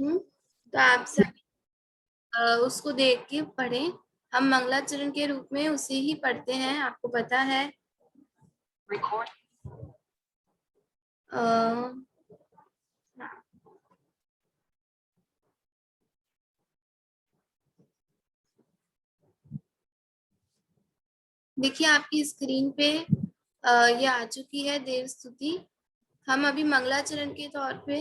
हूँ, तो आप सब उसको देख के पढ़ें। हम मंगलाचरण के रूप में उसे ही पढ़ते हैं, आपको पता है। देखिए आपकी स्क्रीन पे ये आ चुकी है देव स्तुति। हम अभी मंगलाचरण के तौर पे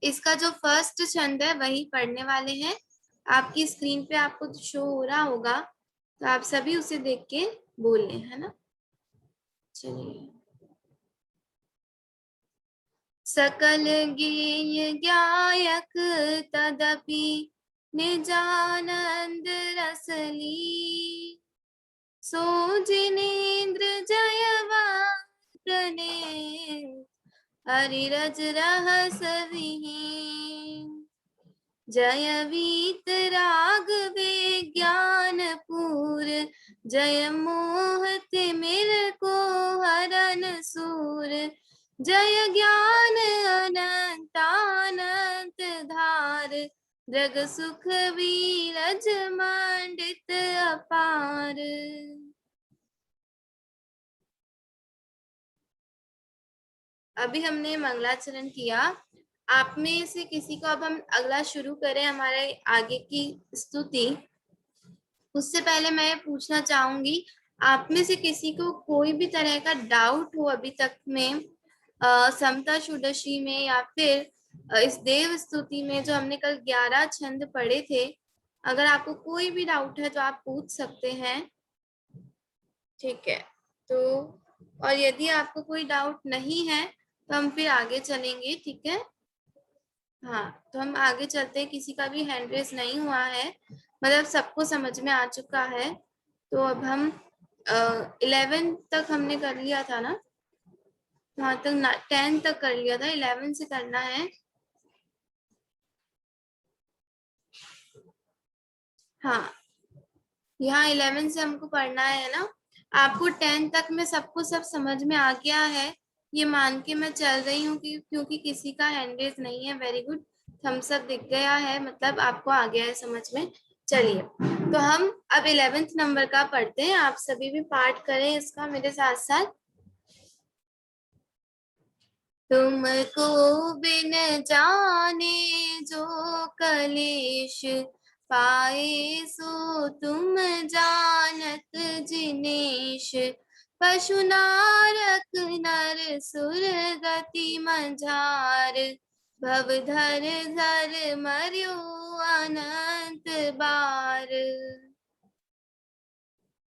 इसका जो फर्स्ट छंद है वही पढ़ने वाले हैं। आपकी स्क्रीन पे आपको शो हो रहा होगा, तो आप सभी उसे देख के बोल लें, है ना। चलिए। सकल गेय गायक तदपि निजानंद रसली, सो जिनेन्द्र जयवाने हरिरज रहस विहीन, जय वीत राघवे ज्ञानपूर, जय मोहत मिर को हरन सूर, जय ज्ञान अनंतानंत धार, जग सुख वीरज मंडित अपार। अभी हमने मंगलाचरण किया। आप में से किसी को, अब हम अगला शुरू करें हमारे आगे की स्तुति, उससे पहले मैं पूछना चाहूंगी, आप में से किसी को कोई भी तरह का डाउट हो अभी तक में समता षोडशी में या फिर इस देव स्तुति में जो हमने कल 11 छंद पढ़े थे, अगर आपको कोई भी डाउट है तो आप पूछ सकते हैं। ठीक है, तो और यदि आपको कोई डाउट नहीं है तो हम फिर आगे चलेंगे। ठीक है, हाँ, तो हम आगे चलते हैं। किसी का भी हैंड रेस नहीं हुआ है, मतलब सबको समझ में आ चुका है। तो अब हम 11 तक हमने कर लिया था ना, वहां तक 10 तक कर लिया था, 11 से करना है। हाँ, यहाँ 11 से हमको पढ़ना है ना। आपको 10 तक में सबको सब समझ में आ गया है, ये मान के मैं चल रही हूँ कि क्योंकि किसी का हैंड रेस नहीं है। वेरी गुड, थम्स अप दिख गया है, मतलब आपको आ गया है समझ में। चलिए, तो हम अब 11th नंबर का पढ़ते हैं। आप सभी भी पाठ करें इसका मेरे साथ साथ। तुमको बिन जाने जो कलेश पाए, सो तुम जानत जिनेश, पशु नारक नर सुर गति मझार, भव धर धर मर्यो अनंत बार।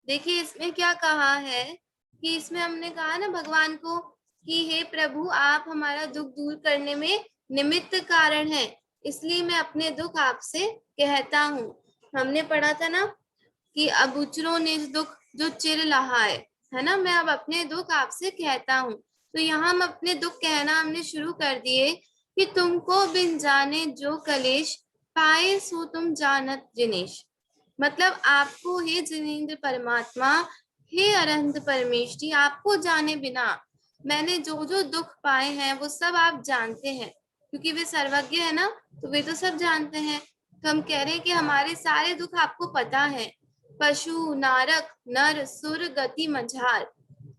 देखिए इसमें क्या कहा है कि इसमें हमने कहा ना भगवान को कि हे प्रभु, आप हमारा दुख दूर करने में निमित्त कारण है, इसलिए मैं अपने दुख आपसे कहता हूँ। हमने पढ़ा था ना कि अगुचरों ने दुख जो चिर लहा है ना, मैं अब अपने दुख आपसे कहता हूँ। तो यहाँ हम अपने दुख कहना हमने शुरू कर दिए कि तुमको बिन जाने जो कलेश पाए, सो तुम जानत जिनेश। मतलब आपको हे जिनेन्द्र परमात्मा, हे अरहंत परमेष्ठी, आपको जाने बिना मैंने जो जो दुख पाए हैं वो सब आप जानते हैं, क्योंकि वे सर्वज्ञ है ना, तो वे तो सब जानते हैं। तो हम कह रहे हैं कि हमारे सारे दुख आपको पता है। पशु नारक नर सुर गति मझार,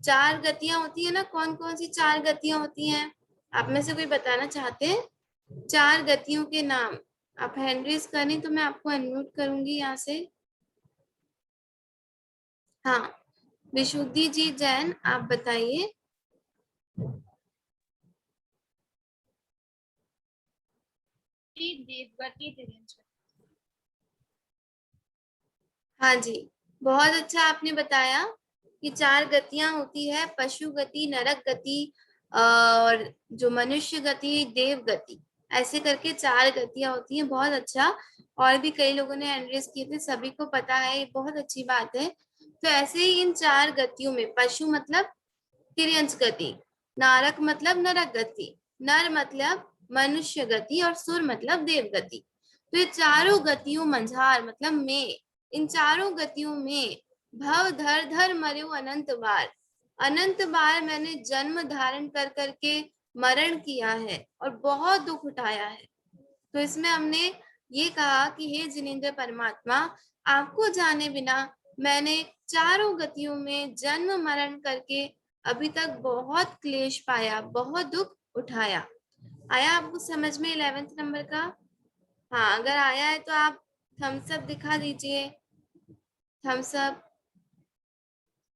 4 गतियां होती है ना, कौन कौन सी 4 गतियां होती हैं? आप में से कोई बताना चाहते हैं 4 गतियों के नाम? आप हैंड रेज करें तो मैं आपको अनम्यूट करूंगी यहाँ से। हाँ, विशुद्धि जी जैन, आप बताइए। हाँ जी, बहुत अच्छा आपने बताया कि 4 गतियां होती है, पशु गति, नरक गति और जो मनुष्य गति, देव गति, ऐसे करके 4 गतियां होती हैं। बहुत अच्छा, और भी कई लोगों ने हैंड रेज किए थे, सभी को पता है, ये बहुत अच्छी बात है। तो ऐसे ही इन 4 गतियों में पशु मतलब तिर्यंच गति, नारक मतलब नरक गति, नर मतलब मनुष्य गति और सुर मतलब देव गति। तो ये चारों गतियों मंझार मतलब में, इन चारों गतियों में भव धर धर मर्यो अनंत बार, अनंत बार मैंने जन्म धारण कर करके मरण किया है और बहुत दुख उठाया है। तो इसमें हमने ये कहा कि हे जिनेंद्र परमात्मा, आपको जाने बिना मैंने चारों गतियों में जन्म मरण करके अभी तक बहुत क्लेश पाया, बहुत दुख उठाया। आया आपको समझ में 11th नंबर का? हाँ, अगर आया है तो आप थम्स अप दिखा दीजिए। Thums up.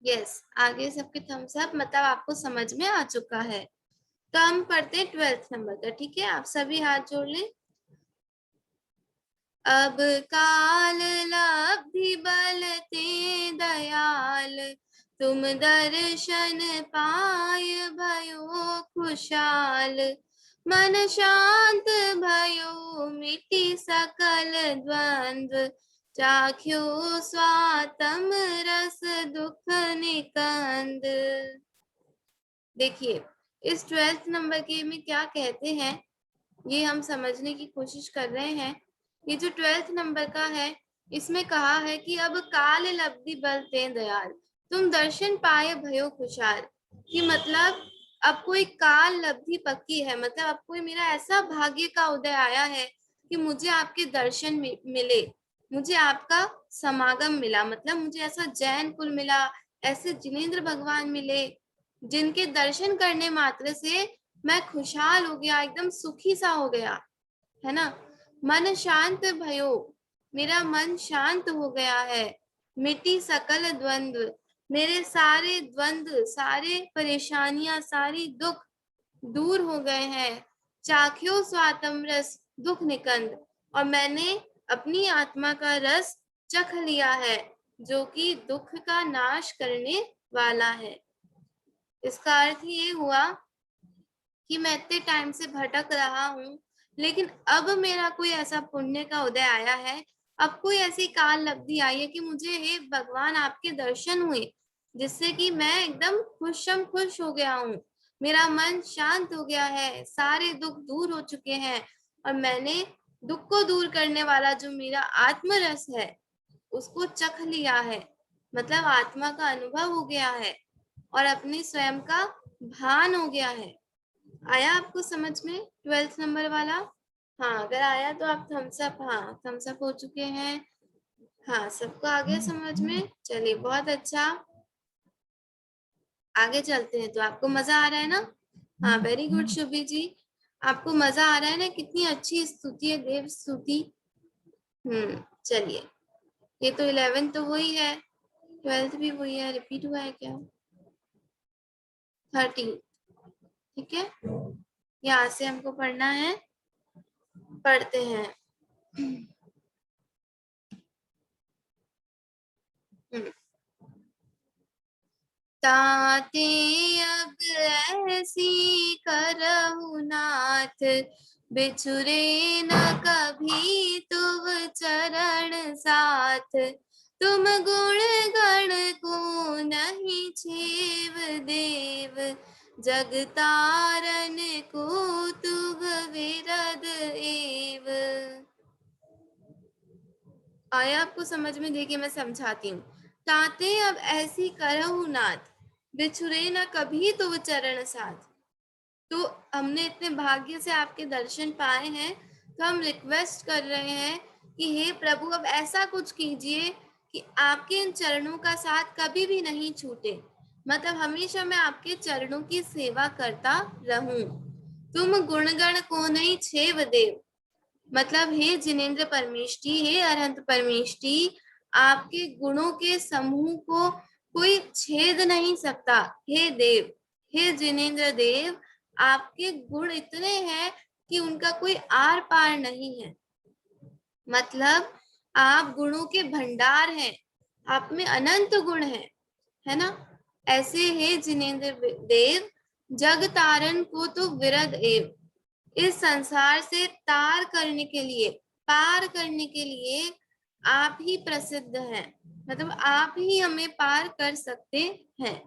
यस, आगे सबके थम्स अप, मतलब आपको समझ में आ चुका है। तो हम पढ़ते हैं 12th नंबर का। ठीक है, आप सभी हाथ जोड़ लें। अब काल लब्धि बल ते दयाल, तुम दर्शन पाय भयो खुशाल। मन शांत भयो मिटी सकल द्वंद्व, चाख्यो स्वातम रस दुख निकंद। देखिए, इस 12th नंबर के में क्या कहते हैं, ये हम समझने की कोशिश कर रहे हैं। ये जो 12th नंबर का है, इसमें कहा है कि अब काल लब्धि बल ते दयाल, तुम दर्शन पाए भयो खुशाल। कि मतलब अब कोई काल लब्धि पक्की है, मतलब अब कोई मेरा ऐसा भाग्य का उदय आया है कि मुझे आपके दर्शन मिले, मुझे आपका समागम मिला, मतलब मुझे ऐसा जैन कुल मिला, ऐसे जिनेंद्र भगवान मिले जिनके दर्शन करने मात्र से मैं खुशहाल हो गया, एकदम सुखी सा हो गया, है ना। मन शांत भयो, मेरा मन शांत हो गया है। मिटी सकल द्वंद्व, मेरे सारे द्वंद्व, सारे परेशानियां, सारी दुख दूर हो गए हैं। चाख्यो स्वातम रस दुख निकंद, और मैंने अपनी आत्मा का रस चख लिया है, जो कि दुख का नाश करने वाला है। इसका अर्थ ये हुआ कि मैं इतने टाइम से भटक रहा हूँ, लेकिन अब मेरा कोई ऐसा पुण्य का उदय आया है, अब कोई ऐसी काल लब्धि आई है कि मुझे हे भगवान आपके दर्शन हुए, जिससे कि मैं एकदम खुश हो गया हूँ। मेरा मन शांत हो गया है, सारे दुख दूर हो चुके हैं, और मैंने दुख को दूर करने वाला जो मेरा आत्मरस है उसको चख लिया है, मतलब आत्मा का अनुभव हो गया है और अपने स्वयं का भान हो गया है। आया आपको समझ में 12th नंबर वाला? हाँ, अगर आया तो आप थम्स अप, हाँ थम्स अप हो चुके हैं। हाँ, सबको आ गया समझ में? चलिए, बहुत अच्छा। आगे चलते हैं। तो आपको मजा आ रहा है ना? हाँ, वेरी गुड शुभी जी, आपको मजा आ रहा है ना? कितनी अच्छी स्तुति है, देव स्तुति। चलिए, ये तो 11th तो वही है, 12th भी वही है, रिपीट हुआ है क्या? 13, ठीक है, यहाँ से हमको पढ़ना है, पढ़ते हैं। ताते अब ऐसी करहु नाथ, बिछुरे न कभी तुम चरण साथ। तुम गुण गण को नहीं छेव देव, जग तारन को तुग विरद एव। आया आपको समझ में? देखिए, मैं समझाती हूँ। ताते अब ऐसी करहु नाथ, बिछुरे न कभी तुम चरण साथ। तो हमने इतने भाग्य से आपके दर्शन पाए हैं, तो हम रिक्वेस्ट कर रहे हैं कि हे प्रभु, अब ऐसा कुछ कीजिए कि आपके इन चरणों का साथ कभी भी नहीं छूटे, मतलब हमेशा मैं आपके चरणों की सेवा करता रहूं। तुम गुणगण को नहीं छेव देव, मतलब हे जिनेंद्र परमेष्टि, हे अरहंत परमेष्टि, आपके गुणों के समूह को कोई छेद नहीं सकता। हे देव, हे जिनेंद्र देव, आपके गुण इतने हैं कि उनका कोई आर पार नहीं है, मतलब आप गुणों के भंडार हैं, आप में अनंत गुण है ना। ऐसे हे जिनेंद्र देव, जग तारन को तो विरद एव, इस संसार से तार करने के लिए, पार करने के लिए आप ही प्रसिद्ध हैं, मतलब आप ही हमें पार कर सकते हैं।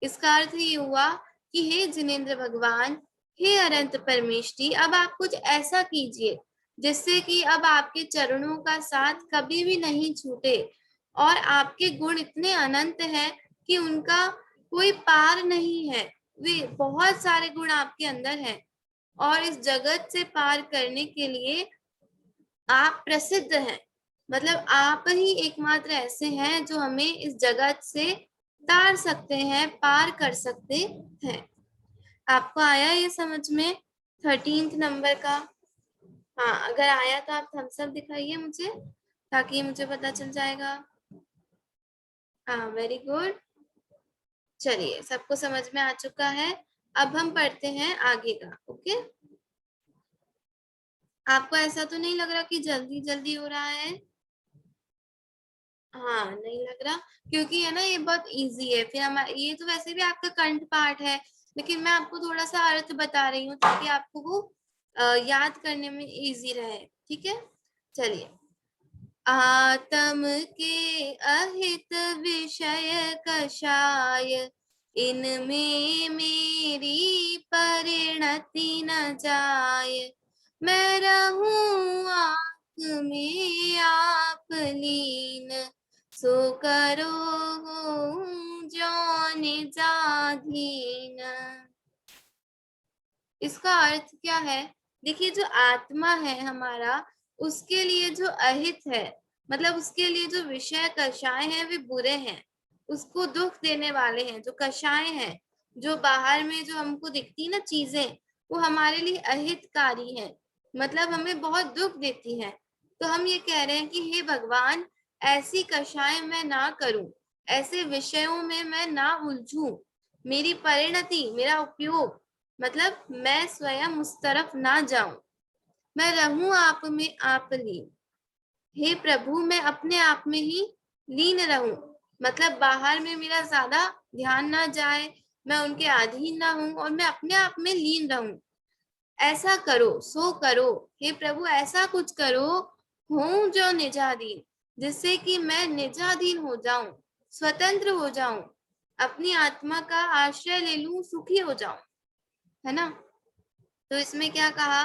इसका अर्थ ये हुआ कि हे जिनेंद्र भगवान, हे अनंत परमेष्टि, अब आप कुछ ऐसा कीजिए जिससे कि अब आपके चरणों का साथ कभी भी नहीं छूटे, और आपके गुण इतने अनंत हैं कि उनका कोई पार नहीं है, वे बहुत सारे गुण आपके अंदर हैं और इस जगत से पार करने के लिए आप प्रसिद्ध हैं। मतलब आप ही एकमात्र ऐसे हैं जो हमें इस जगत से तार सकते हैं, पार कर सकते हैं। आपको आया ये समझ में 13th नंबर का? हाँ, अगर आया तो आप थम्स अप दिखाइए मुझे, ताकि मुझे पता चल जाएगा। हाँ, वेरी गुड। चलिए, सबको समझ में आ चुका है। अब हम पढ़ते हैं आगे का। ओके, आपको ऐसा तो नहीं लग रहा कि जल्दी जल्दी हो रहा है? हाँ, नहीं लग रहा, क्योंकि है ना ये बहुत इजी है। फिर हमारा ये तो वैसे भी आपका कंठ पाठ है, लेकिन मैं आपको थोड़ा सा अर्थ बता रही हूँ ताकि आपको वो याद करने में इजी रहे। ठीक है, चलिए। आत्म के अहित विषय कषाय, इनमें मेरी परिणति न जाय। मैं रहूं आँख में आप लीन, सो करो जो निजाधीन। इसका अर्थ क्या है? देखिए, जो आत्मा है हमारा, उसके लिए जो अहित है, मतलब उसके लिए जो विषय कषाय हैं वे बुरे हैं, उसको दुख देने वाले हैं। जो कषाय हैं, जो बाहर में जो हमको दिखती ना चीजें, वो हमारे लिए अहितकारी हैं, मतलब हमें बहुत दुख देती हैं। तो हम ये कह रहे हैं कि हे भगवान, ऐसी कषाय मैं ना करूं, ऐसे विषयों में मैं ना उलझूं। मेरी परिणति, मेरा उपयोग, मतलब मैं स्वयं उस तरफ ना जाऊं। मैं रहूं आप में आप लीन। हे प्रभु, मैं अपने आप में ही लीन रहूं, मतलब बाहर में मेरा ज्यादा ध्यान ना जाए, मैं उनके अधीन ना हूं और मैं अपने आप में लीन रहूं। ऐसा करो, सो करो। हे प्रभु, ऐसा कुछ करो हूं जो निजाधीन, जिससे कि मैं निजाधीन हो जाऊं, स्वतंत्र हो जाऊं, अपनी आत्मा का आश्रय ले लूं, सुखी हो जाऊं। है ना? तो इसमें क्या कहा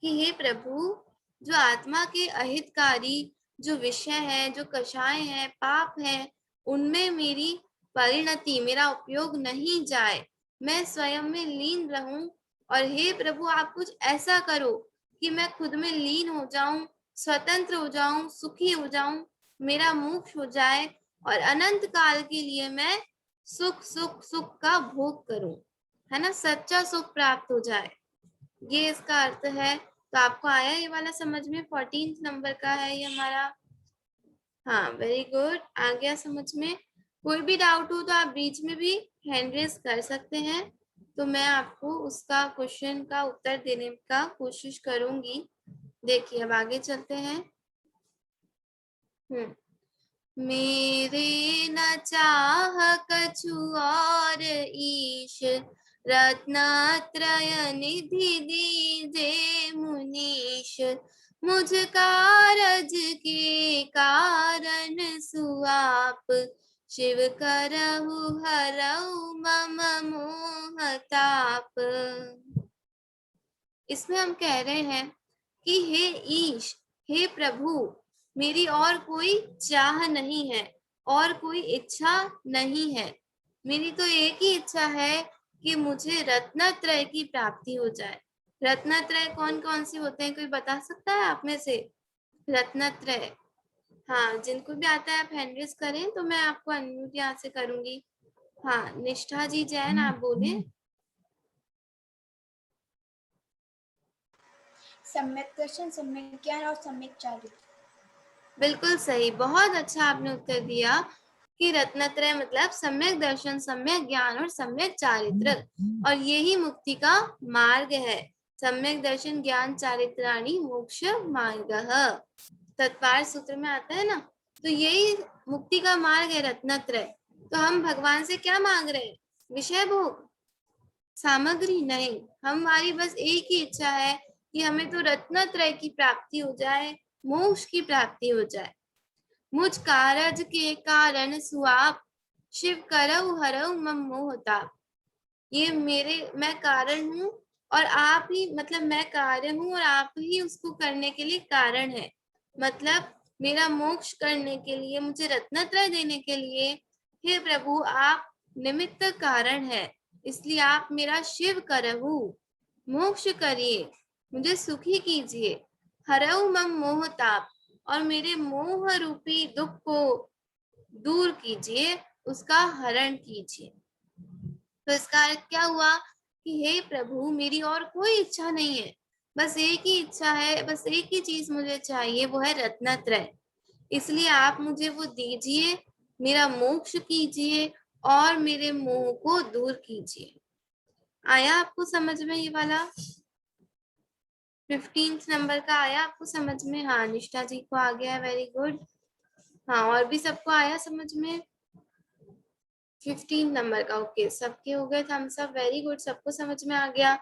कि हे प्रभु, जो आत्मा के अहितकारी जो विषय है, जो कषाय है, पाप है, उनमें मेरी परिणति, मेरा उपयोग नहीं जाए, मैं स्वयं में लीन रहूं। और हे प्रभु, आप कुछ ऐसा करो कि मैं खुद में लीन हो जाऊं, स्वतंत्र हो जाऊं, सुखी हो जाऊं, मेरा मोक्ष हो जाए और अनंत काल के लिए मैं सुख सुख सुख का भोग करूं। है ना? सच्चा सुख प्राप्त हो जाए, ये इसका अर्थ है। तो आपको आया ये वाला समझ में? 14th नंबर का है ये हमारा। हाँ, वेरी गुड, आ गया समझ में। कोई भी डाउट हो तो आप बीच में भी हैंड रेज कर सकते हैं, तो मैं आपको उसका क्वेश्चन का उत्तर देने का कोशिश करूंगी। देखिए, अब आगे चलते हैं। मेरे न चाह कछु और ईश, रत्नत्रय निधि दीजे मुनीश। मुझ कारज के कारण सुआप, शिव करहु हरऊ मम मोह ताप। इसमें हम कह रहे हैं कि हे ईश, हे प्रभु, मेरी और कोई चाह नहीं है और कोई इच्छा नहीं है। मेरी तो एक ही इच्छा है कि मुझे रत्नत्रय की प्राप्ति हो जाए। रत्नत्रय कौन कौन से होते हैं, कोई बता सकता है आप में से? रत्नत्रय, हाँ, जिनको भी आता है आप हैंड रेज करें, तो मैं आपको अनम्यूट यहाँ से करूंगी। हाँ, निष्ठा जी जैन, आप बोले। सम्यक दर्शन, सम्यक ज्ञान और सम्यक चारित्र। बिल्कुल सही, बहुत अच्छा आपने उत्तर दिया कि रत्नत्रय मतलब सम्यक दर्शन, सम्यक ज्ञान और सम्यक चारित्र, और यही मुक्ति का मार्ग है। सम्यक दर्शन ज्ञान चारित्राणि मोक्ष मार्ग, तत्वार सूत्र में आता है ना। तो यही मुक्ति का मार्ग है, रत्नत्रय। तो हम भगवान से क्या मांग रहे हैं? विषय भोग, सामग्री नहीं। हमारी बस एक ही इच्छा है कि हमें तो रत्नत्रय की प्राप्ति हो जाए, मोक्ष की प्राप्ति हो जाए। मुझ कारज के कारण सुआप, शिव करऊ हरऊ मम मोहताप। ये मैं कारण हूँ और आप ही, मतलब मैं कार्य हूँ और आप ही उसको करने के लिए कारण है। मतलब मेरा मोक्ष करने के लिए, मुझे रत्नत्रय देने के लिए, हे प्रभु, आप निमित्त कारण है। इसलिए आप मेरा शिव करहु, मोक्ष करिए, मुझे सुखी कीजिए। हरऊ मम मोह ताप, और मेरे मोह रूपी दुख को दूर कीजिए, उसका हरण कीजिए। तो इसका अर्थ क्या हुआ कि हे प्रभु, मेरी और कोई इच्छा नहीं है, बस एक ही इच्छा है, बस एक ही चीज मुझे चाहिए, वो है रत्नत्रय। इसलिए आप मुझे वो दीजिए, मेरा मोक्ष कीजिए और मेरे मोह को दूर कीजिए। आया आपको समझ में ये वाला? 15th नंबर का आया आपको समझ में? हाँ, निष्ठा जी को आ गया, वेरी गुड। हाँ, और भी सबको आया समझ में? 15 नंबर का, ओके, सबके हो गए थम्स अप, वेरी गुड, सबको समझ में आ गया।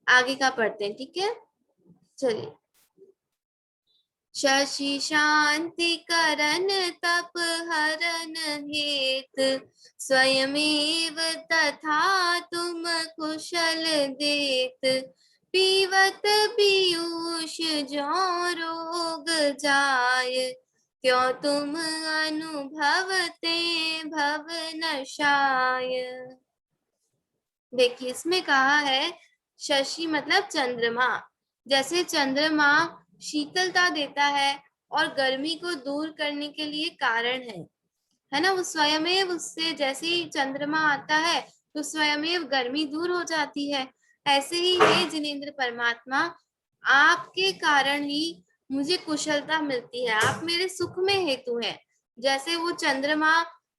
आगे का पढ़ते हैं, ठीक है? चलिए। शशि शांति करन तप हरन हेत, स्वयमेव तथा तुम कुशल देत। पीवत पीयूष जो रोग जाय, त्यों तुम अनुभवते भव नशाय। देखिए, इसमें कहा है शशि मतलब चंद्रमा। जैसे चंद्रमा शीतलता देता है और गर्मी को दूर करने के लिए कारण है ना? वो स्वयमेव, उससे जैसे ही चंद्रमा आता है तो स्वयमेव गर्मी दूर हो जाती है। ऐसे ही हे जिनेंद्र परमात्मा, आपके कारण ही मुझे कुशलता मिलती है, आप मेरे सुख में हेतु हैं। जैसे वो चंद्रमा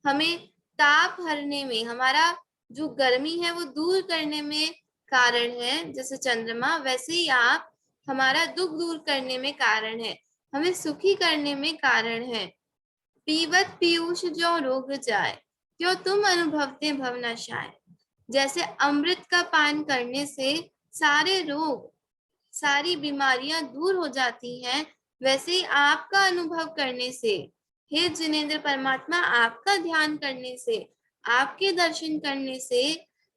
हमें ताप हरने में, हमारा जो गर्मी है वो दूर करने में कारण है, जैसे चंद्रमा, वैसे ही आप हमारा दुख दूर करने में कारण है, हमें सुखी करने में कारण है। पीवत पीयूष जो रोग जाए, क्यों तुम अनुभवते भवनाशाय। जैसे अमृत का पान करने से सारे रोग, सारी बीमारियां दूर हो जाती हैं, वैसे ही आपका अनुभव करने से, हे जिनेंद्र परमात्मा, आपका ध्यान करने से, आपके दर्शन करने से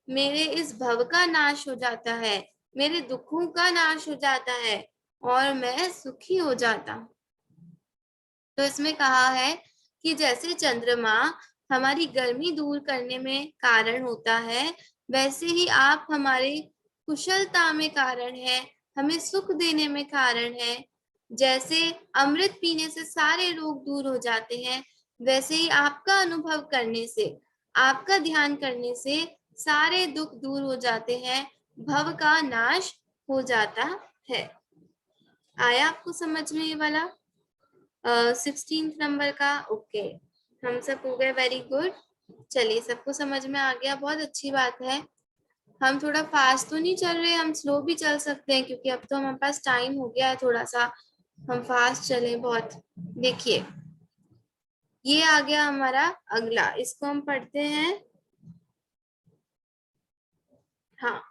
मेरे इस भव का नाश हो जाता है, मेरे दुखों का नाश हो जाता है और मैं सुखी हो जाता हूँ। तो इसमें कहा है कि जैसे चंद्रमा हमारी गर्मी दूर करने में कारण होता है, वैसे ही आप हमारे कुशलता में कारण है, हमें सुख देने में कारण है। जैसे अमृत पीने से सारे रोग दूर हो जाते हैं, वैसे ही आपका अनुभव करने से, आपका ध्यान करने से सारे दुख दूर हो जाते हैं, भव का नाश हो जाता है। आया आपको समझ में ये वाला? 16th नंबर का, ओके, हम सब हो गए, वेरी गुड। चलिए, सबको समझ में आ गया, बहुत अच्छी बात है। हम थोड़ा फास्ट तो नहीं चल रहे, हम स्लो भी चल सकते हैं, क्योंकि अब तो हमारे पास टाइम हो गया है थोड़ा सा, हम फास्ट चले बहुत। देखिए, ये आ गया हमारा अगला, इसको हम पढ़ते हैं। हाँ।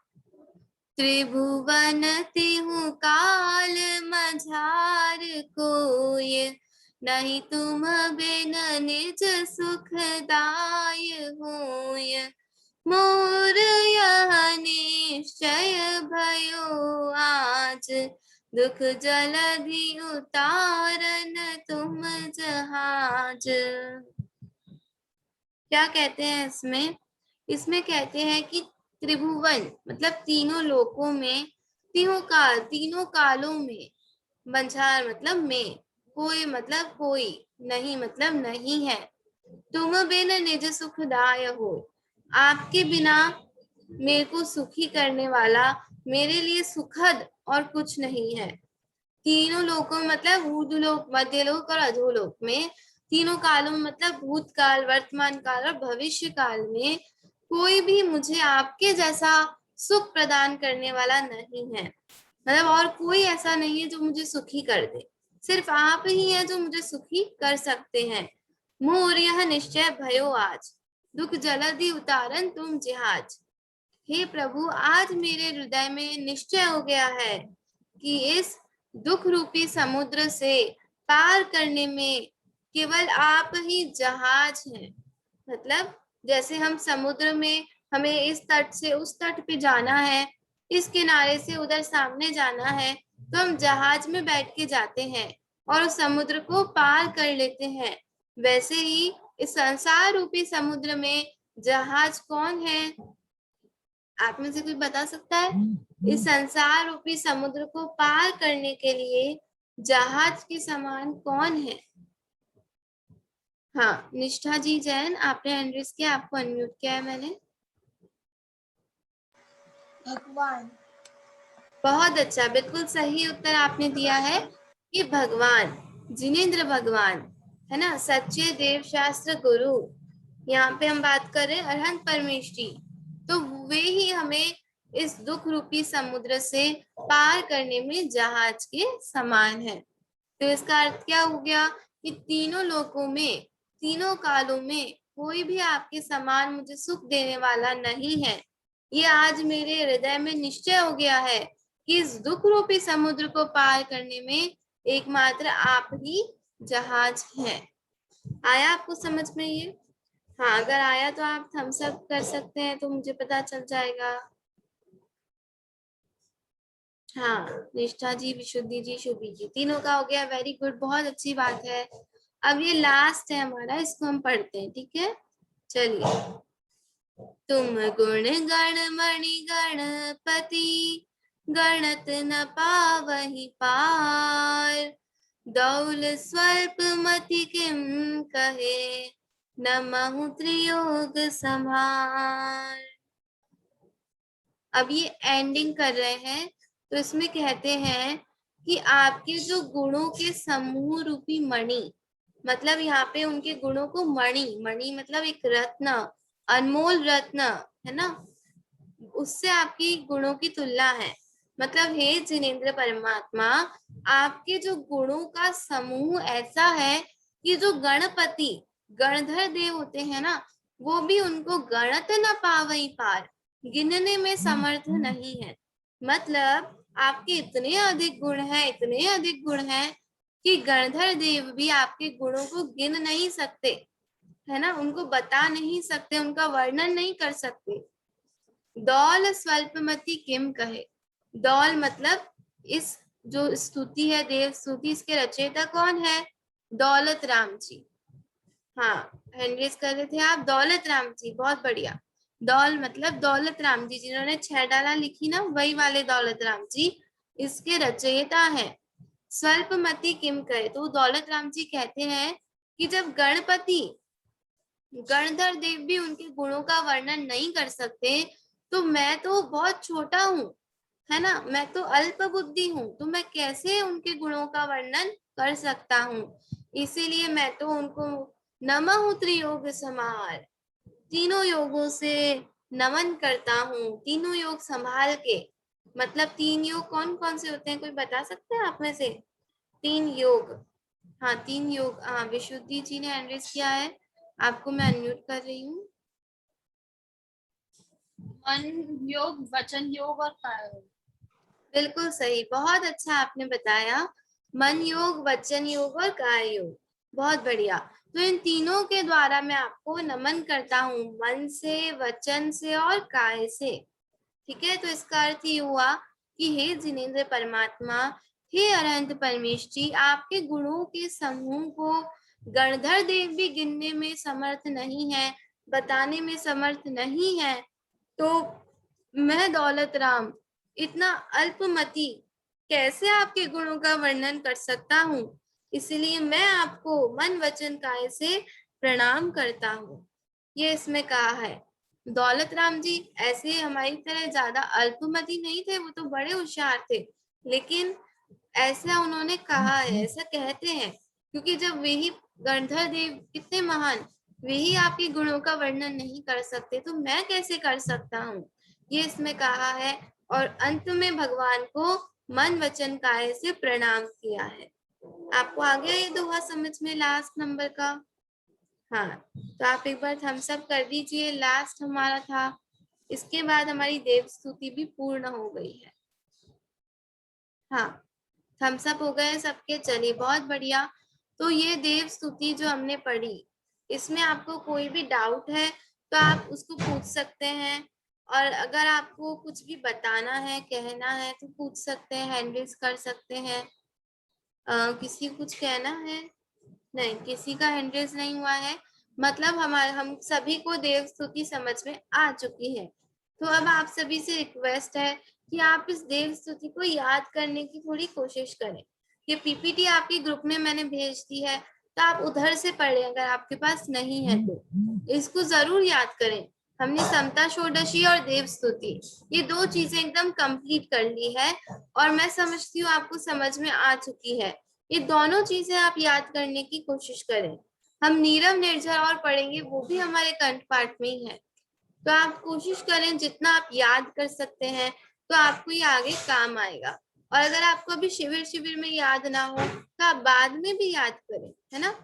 त्रिभुवन तिहु काल मझार कोय, नहीं तुम बिन निज सुखदाय होय। मोर यह निश्चय भयो आज, दुख जलधि उतारन तुम जहाज। क्या कहते हैं इसमें? इसमें कहते हैं कि त्रिभुवन मतलब तीनों लोकों में, तीनों कालों में, मंझार मतलब में, कोई मतलब कोई, नहीं मतलब नहीं है। तुम बिन निज सुखदाय हो, आपके बिना मेरे को सुखी करने वाला, मेरे लिए सुखद और कुछ नहीं है। तीनों लोकों मतलब ऊर्ध्वलोक, मध्यलोक और अधोलोक में, तीनों कालों में मतलब भूतकाल, वर्तमान काल और भविष्य काल में कोई भी मुझे आपके जैसा सुख प्रदान करने वाला नहीं है। मतलब और कोई ऐसा नहीं है जो मुझे सुखी कर दे, सिर्फ आप ही हैं जो मुझे सुखी कर सकते हैं। मोर यह निश्चय भयो आज, दुख जलधि उतारन तुम जहाज। हे प्रभु, आज मेरे हृदय में निश्चय हो गया है कि इस दुख रूपी समुद्र से पार करने में केवल आप ही जहाज हैं। मतलब जैसे हम समुद्र में, हमें इस तट से उस तट पे जाना है, इस किनारे से उधर सामने जाना है, तो हम जहाज में बैठ के जाते हैं और उस समुद्र को पार कर लेते हैं। वैसे ही इस संसार रूपी समुद्र में जहाज कौन है? आप में से कोई बता सकता है? इस संसार रूपी समुद्र को पार करने के लिए जहाज के समान कौन है? हाँ, निष्ठा जी जैन, आपने हैंड रेज किया, आपको अनम्यूट किया है मैंने। भगवान। बहुत अच्छा, बिल्कुल सही उत्तर आपने दिया है कि भगवान, जिनेंद्र भगवान, है ना, सच्चे देव शास्त्र गुरु। यहाँ पे हम बात कर रहे हैं अरहंत परमेश जी, तो वे ही हमें इस दुख रूपी समुद्र से पार करने में जहाज के समान है। तो इसका अर्थ क्या हो गया कि तीनों लोकों में, तीनों कालों में कोई भी आपके समान मुझे सुख देने वाला नहीं है। ये आज मेरे हृदय में निश्चय हो गया है कि इस दुख रूपी समुद्र को पार करने में एकमात्र आप ही जहाज हैं। आया आपको समझ में ये? हाँ, अगर आया तो आप थम्स अप कर सकते हैं, तो मुझे पता चल जाएगा। हाँ, निष्ठा जी, विशुद्धि जी, शुभी जी, तीनों का हो गया। वेरी गुड, बहुत अच्छी बात है। अब ये लास्ट है हमारा, इसको हम पढ़ते हैं, ठीक है? चलिए। तुम गुण गण मणि गणपति, गणत न पावहि पार, दौल स्वल्प मति किम कहे, नमहु त्रियोग संभार। अब ये एंडिंग कर रहे हैं, तो इसमें कहते हैं कि आपके जो गुणों के समूह रूपी मणि, मतलब यहाँ पे उनके गुणों को मणि, मणि मतलब एक रत्न, अनमोल रत्न, है ना, उससे आपकी गुणों की तुलना है। मतलब हे जिनेंद्र परमात्मा, आपके जो गुणों का समूह ऐसा है कि जो गणपति, गणधर देव होते हैं ना, वो भी उनको गणत न पावई पार, गिनने में समर्थ नहीं है। मतलब आपके इतने अधिक गुण हैं, इतने अधिक गुण हैं कि गणधर देव भी आपके गुणों को गिन नहीं सकते, है ना, उनको बता नहीं सकते, उनका वर्णन नहीं कर सकते। दौल स्वल्पमति किम कहे, दौल मतलब इस जो स्तुति है, देव स्तुति, इसके रचयिता कौन है? दौलत राम जी। हाँ, हैंडरेज कर रहे थे आप, दौलत राम जी, बहुत बढ़िया। दौल मतलब दौलत राम जी, जिन्होंने 6 डाला लिखी ना, वही वाले दौलत राम जी इसके रचयिता हैं। स्वल्पमति किम कहे, तो दौलत राम जी कहते हैं कि जब गणपति, गणधर देव भी उनके गुणों का वर्णन नहीं कर सकते, तो मैं तो बहुत छोटा हूँ, है ना, मैं तो अल्प बुद्धि हूँ, तो मैं कैसे उनके गुणों का वर्णन कर सकता हूँ। इसीलिए मैं तो उनको नमः त्रियोग समार, तीनों योगों से नमन करता हूँ, तीनों योग संभाल के। मतलब 3 योग कौन कौन से होते हैं, कोई बता सकते हैं आप में से? 3 योग, हाँ 3 योग, हाँ विशुद्धि जी ने एंड्रेस किया है, आपको मैं अनम्यूट कर रही हूँ। मन योग, वचन योग और काय योग। बिल्कुल सही, बहुत अच्छा आपने बताया। मन योग, वचन योग और काय योग, बहुत बढ़िया। तो इन तीनों के द्वारा मैं आपको नमन करता हूँ, मन से, वचन से और काय से। ठीक है, तो इसका अर्थ ये हुआ कि हे जिनेंद्र परमात्मा, हे अनंत परमेश जी, आपके गुणों के समूह को गणधर देव भी गिनने में समर्थ नहीं है, बताने में समर्थ नहीं है, तो मैं दौलत राम इतना अल्पमति कैसे आपके गुणों का वर्णन कर सकता हूँ। इसलिए मैं आपको मन वचन काय से प्रणाम करता हूँ। ये इसमें कहा है। दौलत राम जी ऐसे हमारी तरह ज्यादा अल्पमति नहीं थे, वो तो बड़े होशियार थे, लेकिन ऐसा उन्होंने कहा है, ऐसा कहते हैं, क्योंकि जब वे ही गणधर देव कितने महान, वे ही आपके गुणों का वर्णन नहीं कर सकते, तो मैं कैसे कर सकता हूँ, ये इसमें कहा है। और अंत में भगवान को मन वचन काय से प्रणाम किया है। आपको आ गया ये दोहा समझ में, लास्ट नंबर का? हाँ, तो आप एक बार थम्स अप कर दीजिए, लास्ट हमारा था। इसके बाद हमारी देव स्तुति भी पूर्ण हो गई है। हाँ, थम्स अप हो गए सबके, चलिए बहुत बढ़िया। तो ये देव स्तुति जो हमने पढ़ी, इसमें आपको कोई भी डाउट है तो आप उसको पूछ सकते हैं, और अगर आपको कुछ भी बताना है, कहना है, तो पूछ सकते हैं, हैंड रेज कर सकते हैं। किसी को कुछ कहना है? नहीं, किसी का हैंड रेज नहीं हुआ है, मतलब हम सभी को देव स्तुति समझ में आ चुकी है। तो अब आप सभी से रिक्वेस्ट है कि आप इस देव स्तुति को याद करने की थोड़ी कोशिश करें। ये पीपीटी आपके ग्रुप में मैंने भेज दी है, तो आप उधर से पढ़ें अगर आपके पास नहीं है तो। इसको जरूर याद करें। हमने समता षोडशी और देव स्तुति ये 2 चीजें एकदम कंप्लीट कर ली है और मैं समझती हूँ आपको समझ में आ चुकी है। ये दोनों चीजें आप याद करने की कोशिश करें। हम नीरव निर्झर और पढ़ेंगे, वो भी हमारे कंठपाठ में ही है। तो आप कोशिश करें जितना आप याद कर सकते हैं, तो आपको ये आगे काम आएगा। और अगर आपको अभी शिविर में याद ना हो तो आप बाद में भी याद करें, है ना।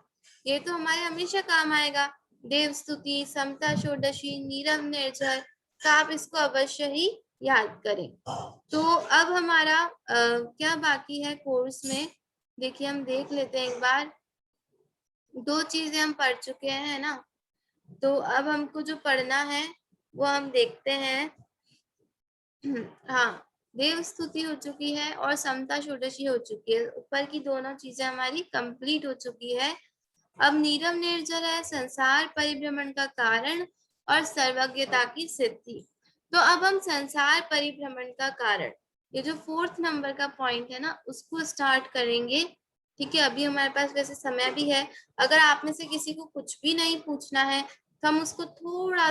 ये तो हमारे हमेशा काम आएगा। देव स्तुति, समता षोडशी, नीरव निर्झर, तो आप इसको अवश्य ही याद करें। तो अब हमारा क्या बाकी है कोर्स में, देखिए हम देख लेते हैं एक बार। 2 चीजें हम पढ़ चुके हैं ना, तो अब हमको जो पढ़ना है वो हम देखते हैं। हाँ, देव स्तुति हो चुकी है और समता षोडशी हो चुकी है। ऊपर की दोनों चीजें हमारी कंप्लीट हो चुकी है। अब नीरव निर्जर है संसार परिभ्रमण का कारण और सर्वज्ञता की सिद्धि। तो अब हम संसार परिभ्रमण का कारण, ये जो 4th नंबर का पॉइंट है ना, उसको स्टार्ट करेंगे। ठीक है, अभी हमारे पास वैसे समय भी है। अगर आप में से किसी को कुछ भी नहीं पूछना है तो हम उसको थोड़ा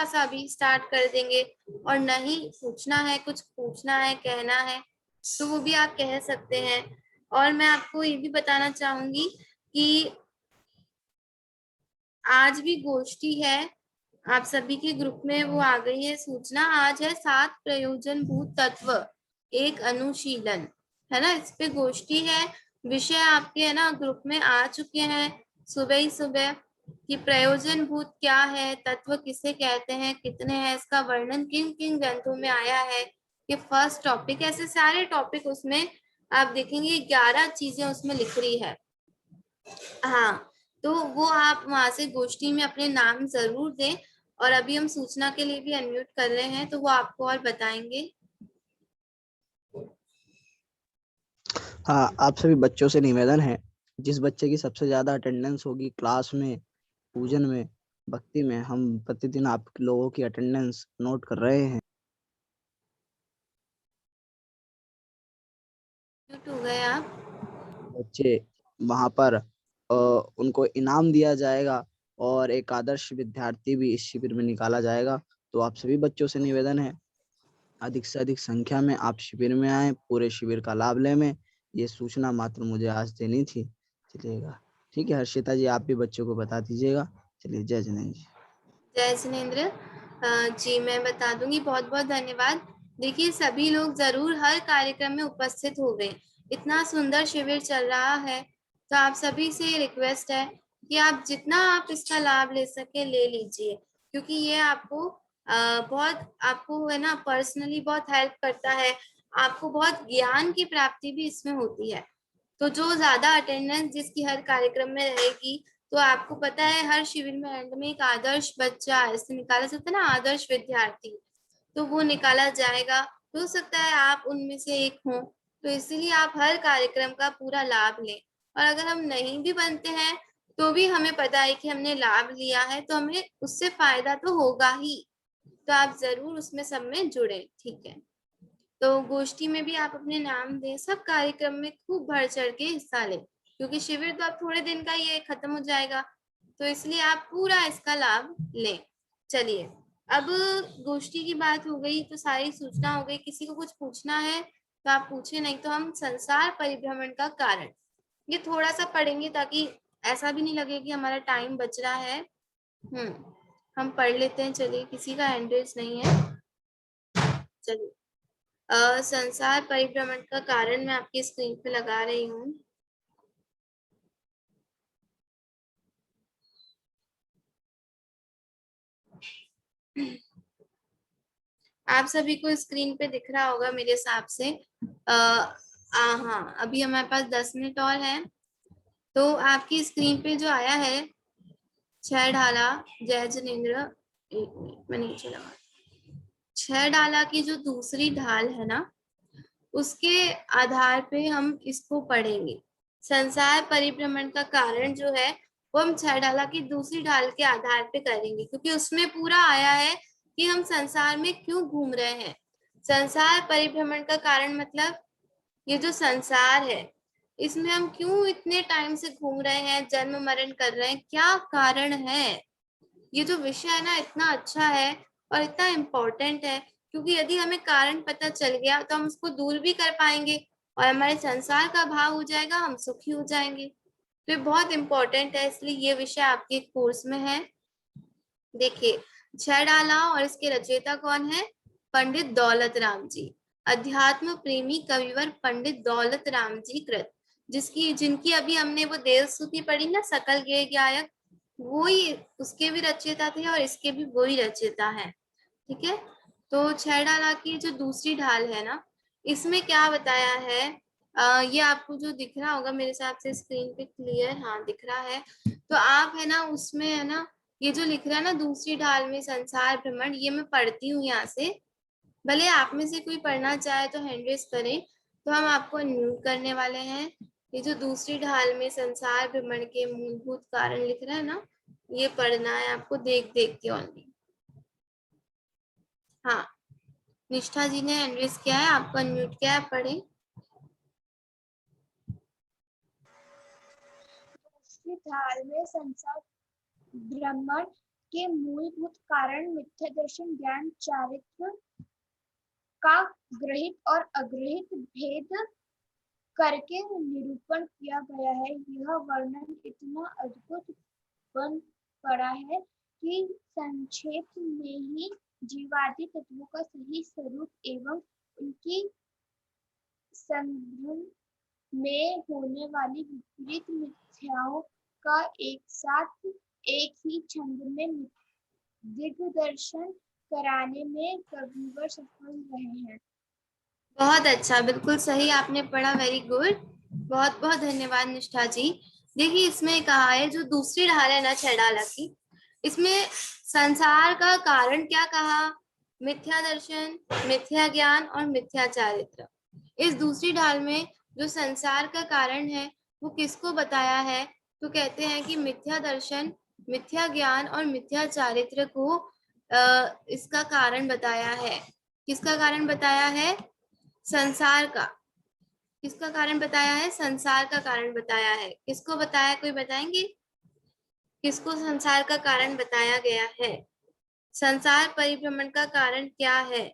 सा अभी स्टार्ट कर देंगे, और नहीं पूछना है, कुछ पूछना है, कहना है, तो वो भी आप कह सकते हैं। और मैं आपको ये भी बताना चाहूंगी कि आज भी गोष्ठी है, आप सभी के ग्रुप में वो आ गई है सूचना। आज है 7 प्रयोजनभूत तत्व एक अनुशीलन, है ना, इस पे गोष्ठी है। विषय आपके है ना ग्रुप में आ चुके हैं सुबह ही सुबह, कि प्रयोजनभूत क्या है, तत्व किसे कहते हैं, कितने हैं, इसका वर्णन किन किन ग्रंथों में आया है। ये फर्स्ट टॉपिक, ऐसे सारे टॉपिक उसमें आप देखेंगे 11 चीजें उसमें लिख रही है। हाँ, तो वो आप वहां से गोष्ठी में अपने नाम जरूर दें। और अभी हम सूचना के लिए भी अनम्यूट कर रहे हैं, तो वो आपको और बताएंगे। हाँ, आप सभी बच्चों से निवेदन है, जिस बच्चे की सबसे ज्यादा अटेंडेंस होगी क्लास में, पूजन में, भक्ति में, हम प्रतिदिन आप लोगों की अटेंडेंस नोट कर रहे हैं। म्यूट हो गए आप। बच्चे वहां पर उनको इनाम दिया जाएगा और एक आदर्श विद्यार्थी भी इस शिविर में निकाला जाएगा। तो आप सभी बच्चों से निवेदन है, अधिक से अधिक संख्या में आप शिविर में आए, पूरे शिविर का लाभ लें। में ये सूचना मात्र मुझे आज देनी थी। चलिएगा, ठीक है हर्षिता जी, आप भी बच्चों को बता दीजिएगा। चलिए, जय जिनेन्द्र जी। जय जिनेन्द्र जी, मैं बता दूंगी। बहुत बहुत धन्यवाद। देखिए, सभी लोग जरूर हर कार्यक्रम में उपस्थित हो गए। इतना सुंदर शिविर चल रहा है, तो आप सभी से रिक्वेस्ट है कि आप जितना आप इसका लाभ ले सके ले लीजिए, क्योंकि ये आपको बहुत, आपको है ना पर्सनली बहुत हेल्प करता है। आपको बहुत ज्ञान की प्राप्ति भी इसमें होती है। तो जो ज्यादा अटेंडेंस जिसकी हर कार्यक्रम में रहेगी, तो आपको पता है हर शिविर में एंड में एक आदर्श बच्चा ऐसे निकाला जाता है ना, आदर्श विद्यार्थी, तो वो निकाला जाएगा। हो सकता है आप उनमें से एक हो, तो इसीलिए आप हर कार्यक्रम का पूरा लाभ लें। और अगर हम नहीं भी बनते हैं तो भी हमें पता है कि हमने लाभ लिया है, तो हमें उससे फायदा तो होगा ही। तो आप जरूर उसमें सब में जुड़े, ठीक है। तो गोष्ठी में भी आप अपने नाम दें, सब कार्यक्रम में खूब बढ़ चढ़ के हिस्सा लें, क्योंकि शिविर तो अब थोड़े दिन का ये खत्म हो जाएगा, तो इसलिए आप पूरा इसका लाभ लें। चलिए, अब गोष्ठी की बात हो गई, तो सारी सूचना हो गई। किसी को कुछ पूछना है तो आप पूछे, नहीं तो हम संसार परिभ्रमण का कारण ये थोड़ा सा पढ़ेंगे, ताकि ऐसा भी नहीं लगे कि हमारा टाइम बच रहा है। हम पढ़ लेते हैं। चलिए, किसी का हैंड नहीं है। चलिए, संसार परिभ्रमण का कारण मैं आपकी स्क्रीन पे लगा रही हूँ। आप सभी को स्क्रीन पे दिख रहा होगा मेरे हिसाब से। हाँ, अभी हमारे पास 10 मिनट और है। तो आपकी स्क्रीन पे जो आया है 6 डाला, जय जिनेन्द्र, 1 मिनट में नीचे लगा, 6 डाला की जो दूसरी ढाल है ना, उसके आधार पे हम इसको पढ़ेंगे। संसार परिभ्रमण का कारण जो है वो हम 6 ढाला की दूसरी ढाल के आधार पे करेंगे, क्योंकि उसमें पूरा आया है कि हम संसार में क्यों घूम रहे हैं। संसार परिभ्रमण का कारण मतलब ये जो संसार है इसमें हम क्यों इतने टाइम से घूम रहे हैं, जन्म मरण कर रहे हैं, क्या कारण है। ये जो विषय है ना इतना अच्छा है और इतना इम्पोर्टेंट है, क्योंकि यदि हमें कारण पता चल गया तो हम उसको दूर भी कर पाएंगे और हमारे संसार का भाव हो जाएगा, हम सुखी हो जाएंगे। तो ये बहुत इम्पोर्टेंट है, इसलिए ये विषय आपके कोर्स में है। देखिए, छह डाला और इसके रचयिता कौन है? पंडित दौलत राम जी, अध्यात्म प्रेमी कविवर पंडित दौलत राम जी कृत, जिनकी अभी हमने वो देवस्तुति पढ़ी ना, सकल गेय गायक, वो ही उसके भी रचयिता थे और इसके भी वो ही रचयिता है। ठीक है, तो छह डाला की जो दूसरी ढाल है ना, इसमें क्या बताया है, ये आपको जो दिख रहा होगा मेरे हिसाब से स्क्रीन पे क्लियर, हाँ दिख रहा है, तो आप है ना उसमें है ना ये जो लिख रहा है ना दूसरी ढाल में संसार भ्रमण, ये मैं पढ़ती हूँ यहाँ से, भले आप में से कोई पढ़ना चाहे तो हैंड रेज करें, तो हम आपको अनम्यूट करने वाले हैं। ये जो दूसरी ढाल में संसार भ्रमण के मूलभूत कारण लिख रहा है ना, ये पढ़ना है आपको देख देख के ओनली। हाँ, निष्ठा जी ने हैंड रेज किया है, आपको अनम्यूट किया है, पढ़े। दूसरी ढाल में संसार भ्रमण के मूलभूत कारण मिथ्या दर्शन ज्ञान चारित्र का ग्रहित और अग्रहित भेद करके निरूपण किया गया है। यह वर्णन इतना अद्भुत बन पड़ा है कि संक्षेप में ही जीवादि तत्वों का सही स्वरूप एवं उनकी संबंध में होने वाली विपरीत मिथ्याओं का एक साथ एक ही छंद में दिग्दर्शन कराने में कविवर सफल रहे हैं। बहुत अच्छा, बिल्कुल सही आपने पढ़ा, वेरी गुड, बहुत बहुत धन्यवाद निष्ठा जी। देखिए, इसमें कहा है जो दूसरी ढाल है ना छह डाला की, इसमें संसार का कारण क्या कहा? मिथ्या दर्शन, मिथ्या ज्ञान और मिथ्या चारित्र। इस दूसरी ढाल में जो संसार का कारण है वो किसको बताया है? तो कहते हैं कि मिथ्या दर्शन, मिथ्या ज्ञान और मिथ्या चारित्र को इसका कारण बताया है। किसका कारण बताया है? संसार का। किसका कारण बताया है? संसार का कारण बताया है। किसको बताया, कोई बताएंगे? किसको संसार का कारण बताया गया है? संसार परिभ्रमण का कारण क्या है?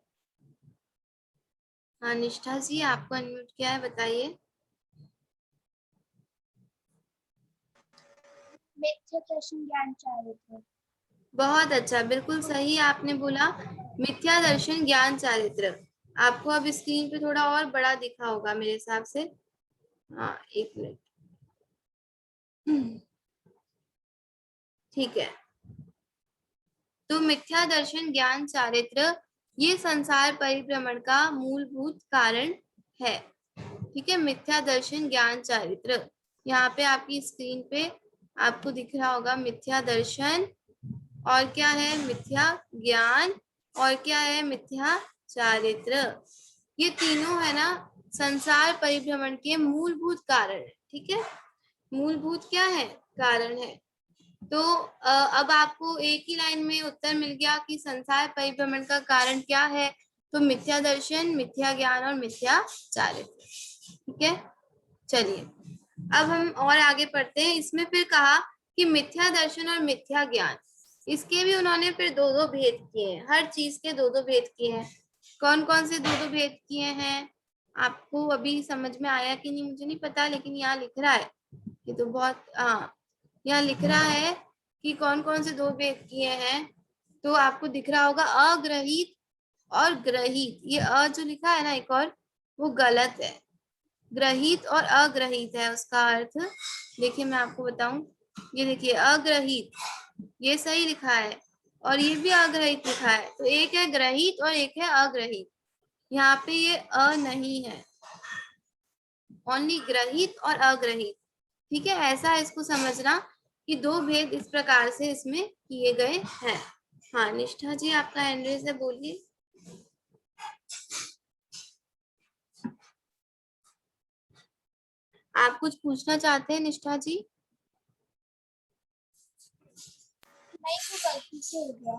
हाँ निष्ठा जी, आपको अनम्यूट किया है, बताइए। मिथ्या दर्शन ज्ञान चारित्र। बहुत अच्छा, बिल्कुल सही आपने बोला, मिथ्या दर्शन ज्ञान चारित्र। आपको अब स्क्रीन पे थोड़ा और बड़ा दिखा होगा मेरे हिसाब से। हाँ, एक मिनट, ठीक है। तो मिथ्या दर्शन ज्ञान चारित्र ये संसार परिभ्रमण का मूलभूत कारण है। ठीक है, मिथ्या दर्शन ज्ञान चारित्र, यहाँ पे आपकी स्क्रीन पे आपको दिख रहा होगा मिथ्या दर्शन, और क्या है? मिथ्या ज्ञान, और क्या है? मिथ्या चारित्र। ये तीनों है ना संसार परिभ्रमण के मूलभूत कारण है। ठीक है, मूलभूत क्या है? कारण है। तो अब आपको एक ही लाइन में उत्तर मिल गया कि संसार परिभ्रमण का कारण क्या है, तो मिथ्या दर्शन, मिथ्या ज्ञान और मिथ्या चारित्र। ठीक है, चलिए अब हम और आगे पढ़ते हैं। इसमें फिर कहा कि मिथ्या दर्शन और मिथ्या ज्ञान, इसके भी उन्होंने फिर दो दो भेद किए हैं, हर चीज के दो दो भेद किए हैं। कौन कौन से दो दो भेद किए हैं? आपको अभी समझ में आया कि नहीं मुझे नहीं पता, लेकिन यहाँ लिख रहा है, ये तो बहुत, हाँ यहाँ लिख रहा है कि कौन कौन से दो भेद किए हैं। तो आपको दिख रहा होगा अग्रहित और ग्रहित। ये अ जो लिखा है ना एक और, वो गलत है, ग्रहित और अग्रहित है उसका अर्थ। देखिए मैं आपको बताऊं, ये देखिए अग्रहित, ये सही लिखा है, और ये भी अग्रहित लिखा है। तो एक है ग्रहित और एक है अग्रहित, यहाँ पे ये अ नहीं है, ओनली ग्रहित और अग्रहित। ठीक है, ऐसा इसको समझना कि दो भेद इस प्रकार से इसमें किए गए हैं। हाँ निष्ठा जी, आपका हैंड रेज है, बोलिए। आप कुछ पूछना चाहते हैं निष्ठा जी? नहीं, वो गलती से हो गया।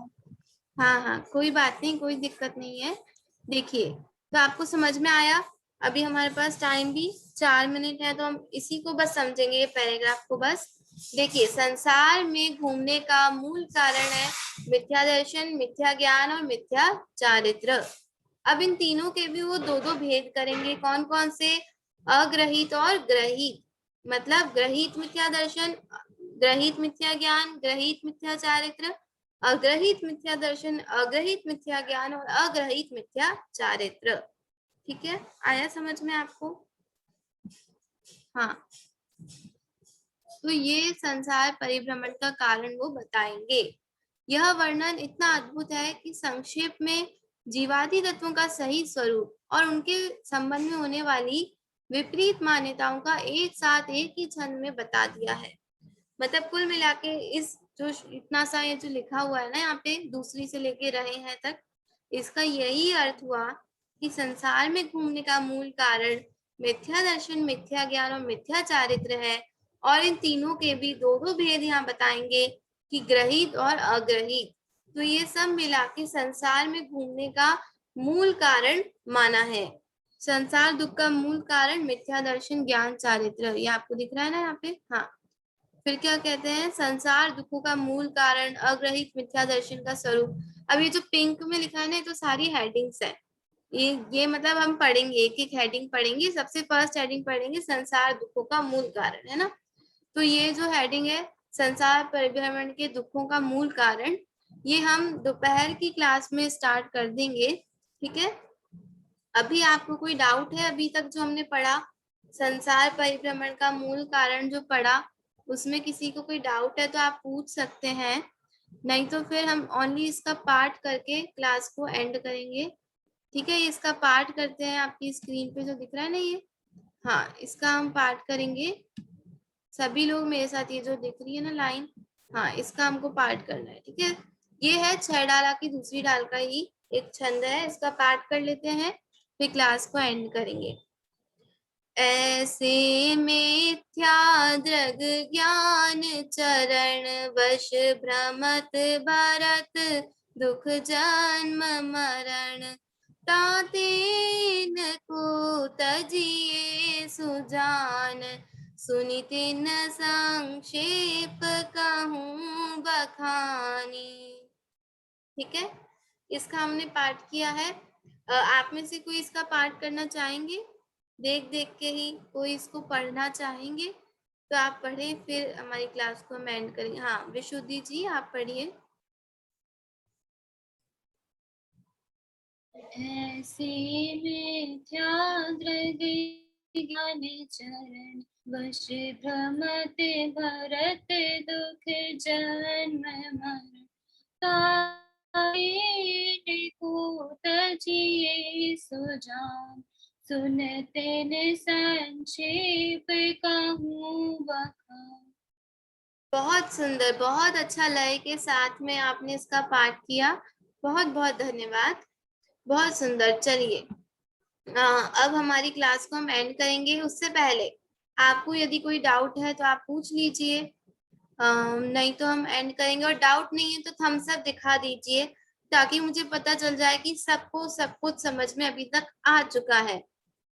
हाँ हाँ, कोई बात नहीं, कोई दिक्कत नहीं है। देखिए, तो आपको समझ में आया। अभी हमारे पास टाइम भी 4 मिनट है, तो हम इसी को बस समझेंगे, ये पैराग्राफ को बस। देखिए, संसार में घूमने का मूल कारण है मिथ्या दर्शन, मिथ्या ज्ञान और मिथ्या चारित्र। अब इन तीनों के भी वो दो दो भेद करेंगे। कौन कौन से? अग्रहित और ग्रहित। मतलब ग्रहित मिथ्या दर्शन, ग्रहित मिथ्या ज्ञान, ग्रहित मिथ्या चारित्र, अग्रहित मिथ्या दर्शन, अग्रहित मिथ्या ज्ञान और अग्रहित मिथ्या चारित्र। ठीक है, आया समझ में आपको? हाँ, तो ये संसार परिभ्रमण का कारण वो बताएंगे। यह वर्णन इतना अद्भुत है कि संक्षेप में जीवादि तत्वों का सही स्वरूप और उनके संबंध में होने वाली विपरीत मान्यताओं का एक साथ एक ही छंद में बता दिया है। मतलब कुल मिला के इस जो इतना सा ये जो लिखा हुआ है ना यहाँ पे, दूसरी से लेके रहे हैं तक, इसका यही अर्थ हुआ कि संसार में घूमने का मूल कारण मिथ्या दर्शन, मिथ्या ज्ञान और मिथ्या चारित्र है। और इन तीनों के भी दो दो भेद यहाँ बताएंगे कि ग्रहित और अग्रहित। तो ये सब मिला के संसार में घूमने का मूल कारण माना है। संसार दुख का मूल कारण मिथ्या दर्शन, ज्ञान, चारित्र। ये आपको दिख रहा है ना यहाँ पे? हाँ। फिर क्या कहते हैं? संसार दुखों का मूल कारण अग्रहित मिथ्या दर्शन का स्वरूप। अब ये जो पिंक में लिखा है ना, तो सारी हेडिंग्स है। ये मतलब हम पढ़ेंगे, एक एक हेडिंग पढ़ेंगे। सबसे फर्स्ट हेडिंग पढ़ेंगे संसार दुखों का मूल कारण, है ना। तो ये जो हेडिंग है संसार परिभ्रमण के दुखों का मूल कारण, ये हम दोपहर की क्लास में स्टार्ट कर देंगे। ठीक है, अभी आपको कोई डाउट है अभी तक जो हमने पढ़ा? संसार परिभ्रमण का मूल कारण जो पढ़ा, उसमें किसी को कोई डाउट है तो आप पूछ सकते हैं, नहीं तो फिर हम ओनली इसका पार्ट करके क्लास को एंड करेंगे। ठीक है, इसका पार्ट करते हैं। आपकी स्क्रीन पे जो दिख रहा है ना ये, हाँ, इसका हम पार्ट करेंगे। सभी लोग मेरे साथ, ये जो दिख रही है ना लाइन, हाँ, इसका हमको पार्ट करना है। ठीक है, ये है 6 डाला की दूसरी डाल का ही एक छंद है, इसका पार्ट कर लेते हैं, फिर क्लास को एंड करेंगे। ऐसे मिथ्या दृग ज्ञान चरण वश भ्रमत भरत दुख जन्म मरण ताते न को तजिए सुजान सुनिति न संक्षेप कहूँ बखानी। ठीक है, इसका हमने पाठ किया है। आप में से कोई इसका पाठ करना चाहेंगे? देख देख के ही कोई इसको पढ़ना चाहेंगे तो आप पढ़े, फिर हमारी क्लास को हम एंड करेंगे। हाँ, विशुद्धि जी आप पढ़िए। ऐसे मिथ्या दृग ज्ञान चरण वश भ्रमत भरत दुख जन्म मरण ताते को तजिए सुजान सुनते न संक्षेप कहूँ बखान। बहुत सुंदर, बहुत अच्छा लय के साथ में आपने इसका पाठ किया। बहुत बहुत धन्यवाद, बहुत सुंदर। चलिए, अब हमारी क्लास को हम एंड करेंगे। उससे पहले आपको यदि कोई डाउट है तो आप पूछ लीजिए, नहीं तो हम एंड करेंगे। और डाउट नहीं है तो थम्स अप दिखा दीजिए, ताकि मुझे पता चल जाए कि सबको सब कुछ समझ में अभी तक आ चुका है,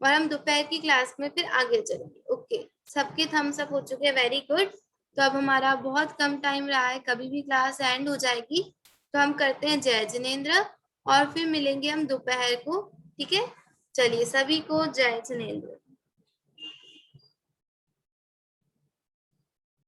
और हम दोपहर की क्लास में फिर आगे चलेंगे। ओके, सबके थम्स अप हो चुके हैं, वेरी गुड। तो अब हमारा बहुत कम टाइम रहा है, कभी भी क्लास एंड हो जाएगी। तो हम करते हैं जय जिनेंद्र, और फिर मिलेंगे हम दोपहर को। ठीक है, चलिए, सभी को जय जिनेंद्र।